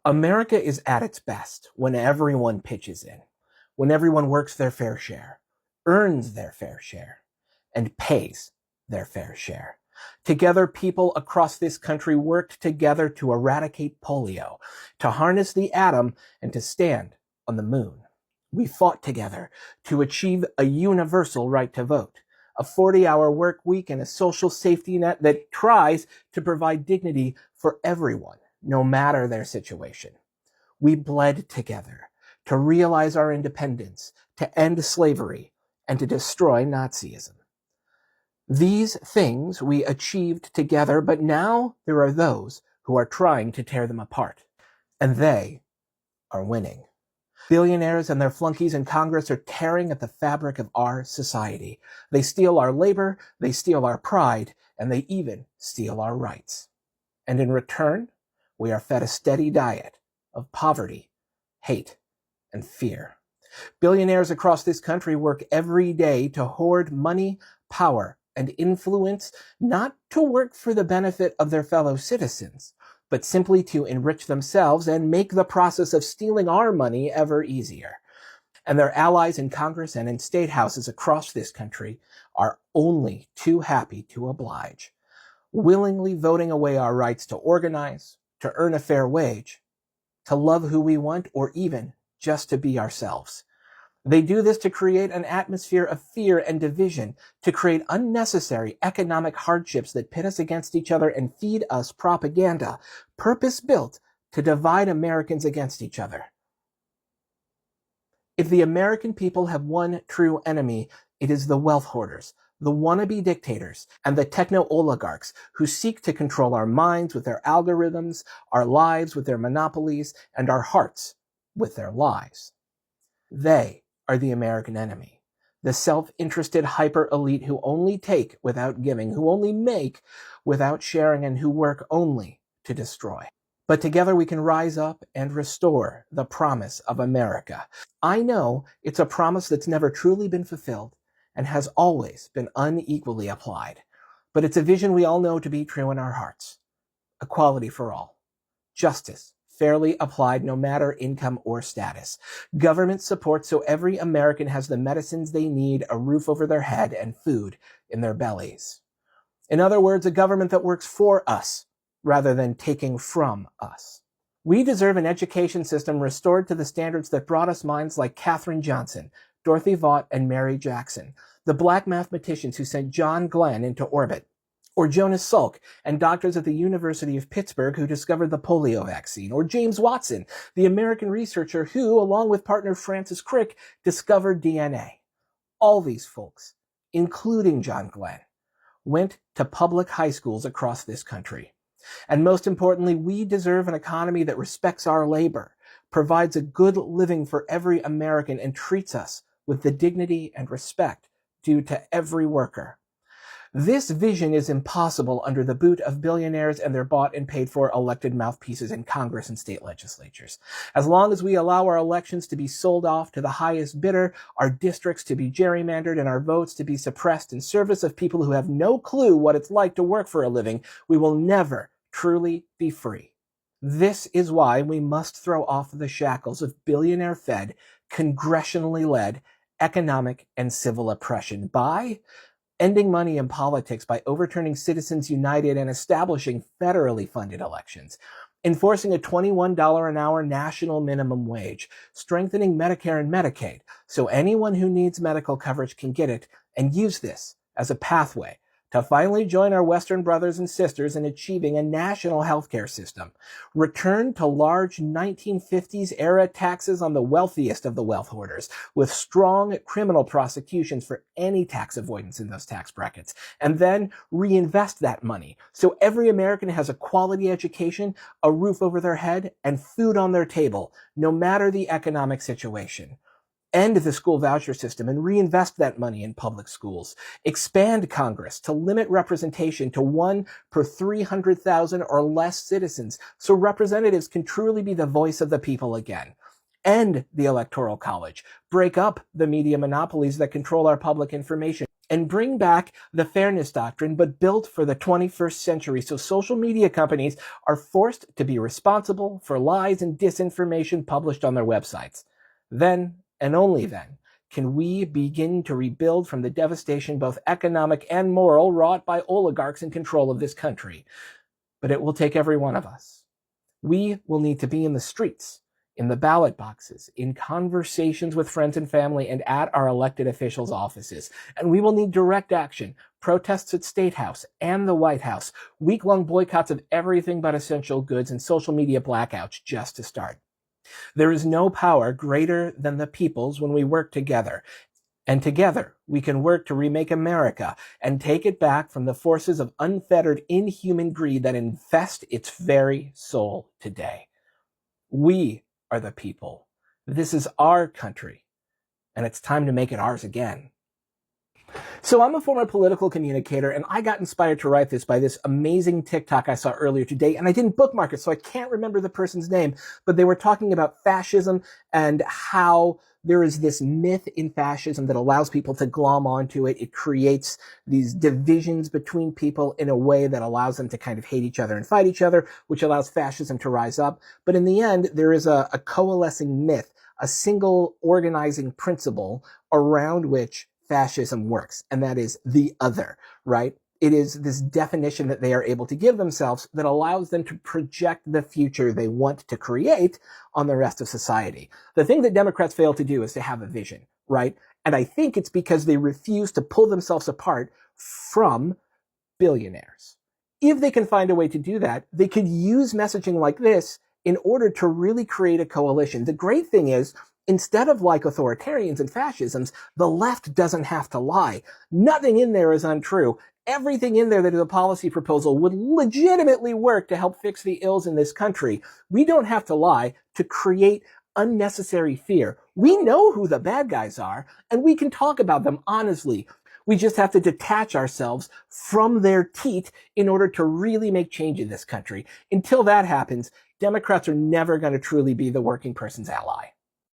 America is at its best when everyone pitches in, when everyone works their fair share, earns their fair share, and pays their fair share. Together, people across this country worked together to eradicate polio, to harness the atom, and to stand on the moon. We fought together to achieve a universal right to vote, a 40-hour work week, and a social safety net that tries to provide dignity for everyone, no matter their situation. We bled together to realize our independence, to end slavery, and to destroy Nazism. These things we achieved together, but now there are those who are trying to tear them apart, and they are winning. Billionaires and their flunkies in Congress are tearing at the fabric of our society. They steal our labor, they steal our pride, and they even steal our rights. And in return, we are fed a steady diet of poverty, hate, and fear. Billionaires across this country work every day to hoard money, power, and influence, not to work for the benefit of their fellow citizens, but simply to enrich themselves and make the process of stealing our money ever easier. And their allies in Congress and in state houses across this country are only too happy to oblige, willingly voting away our rights to organize, to earn a fair wage, to love who we want, or even just to be ourselves. They do this to create an atmosphere of fear and division, to create unnecessary economic hardships that pit us against each other and feed us propaganda, purpose-built to divide Americans against each other. If the American people have one true enemy, it is the wealth hoarders, the wannabe dictators, and the techno-oligarchs who seek to control our minds with their algorithms, our lives with their monopolies, and our hearts with their lies. They are the American enemy, the self-interested hyper-elite who only take without giving, who only make without sharing, and who work only to destroy. But together we can rise up and restore the promise of America. I know it's a promise that's never truly been fulfilled and has always been unequally applied, but it's a vision we all know to be true in our hearts. Equality for all. Justice, fairly applied no matter income or status. Government support so every American has the medicines they need, a roof over their head, and food in their bellies. In other words, a government that works for us rather than taking from us. We deserve an education system restored to the standards that brought us minds like Katherine Johnson, Dorothy Vaught, and Mary Jackson, the black mathematicians who sent John Glenn into orbit, or Jonas Salk and doctors at the University of Pittsburgh who discovered the polio vaccine, or James Watson, the American researcher who, along with partner Francis Crick, discovered DNA. All these folks, including John Glenn, went to public high schools across this country. And most importantly, we deserve an economy that respects our labor, provides a good living for every American, and treats us with the dignity and respect due to every worker. This vision is impossible under the boot of billionaires and their bought and paid for elected mouthpieces in Congress and state legislatures. As long as we allow our elections to be sold off to the highest bidder, our districts to be gerrymandered, and our votes to be suppressed in service of people who have no clue what it's like to work for a living, we will never truly be free. This is why we must throw off the shackles of billionaire-fed, congressionally led economic and civil oppression by ending money in politics, by overturning Citizens United and establishing federally funded elections, enforcing a $21 an hour national minimum wage, strengthening Medicare and Medicaid so anyone who needs medical coverage can get it, and use this as a pathway to finally join our Western brothers and sisters in achieving a national healthcare system. Return to large 1950s-era taxes on the wealthiest of the wealth hoarders, with strong criminal prosecutions for any tax avoidance in those tax brackets, and then reinvest that money so every American has a quality education, a roof over their head, and food on their table, no matter the economic situation. End the school voucher system and reinvest that money in public schools. Expand Congress to limit representation to 1 per 300,000 or less citizens so representatives can truly be the voice of the people again. End the Electoral College. Break up the media monopolies that control our public information. and bring back the fairness doctrine, but built for the 21st century. So social media companies are forced to be responsible for lies and disinformation published on their websites. Then, and only then, can we begin to rebuild from the devastation, both economic and moral, wrought by oligarchs in control of this country. But it will take every one of us. We will need to be in the streets, in the ballot boxes, in conversations with friends and family, and at our elected officials' offices. And we will need direct action, protests at State House and the White House, week-long boycotts of everything but essential goods, and social media blackouts, just to start. There is no power greater than the people's when we work together. And together, we can work to remake America and take it back from the forces of unfettered, inhuman greed that infest its very soul today. We are the people. This is our country, and it's time to make it ours again. So I'm a former political communicator, and I got inspired to write this by this amazing TikTok I saw earlier today, and I didn't bookmark it, so I can't remember the person's name, but they were talking about fascism and how there is this myth in fascism that allows people to glom onto it. It creates these divisions between people in a way that allows them to kind of hate each other and fight each other, which allows fascism to rise up. But in the end, there is a coalescing myth, a single organizing principle around which fascism works, and that is the other, right? It is this definition that they are able to give themselves that allows them to project the future they want to create on the rest of society. The thing that Democrats fail to do is to have a vision, right? And I think it's because they refuse to pull themselves apart from billionaires. If they can find a way to do that, they could use messaging like this in order to really create a coalition. The great thing is, instead of like authoritarians and fascisms, the left doesn't have to lie. Nothing in there is untrue. Everything in there that is a policy proposal would legitimately work to help fix the ills in this country. We don't have to lie to create unnecessary fear. We know who the bad guys are, and we can talk about them honestly. We just have to detach ourselves from their teat in order to really make change in this country. Until that happens, Democrats are never going to truly be the working person's ally.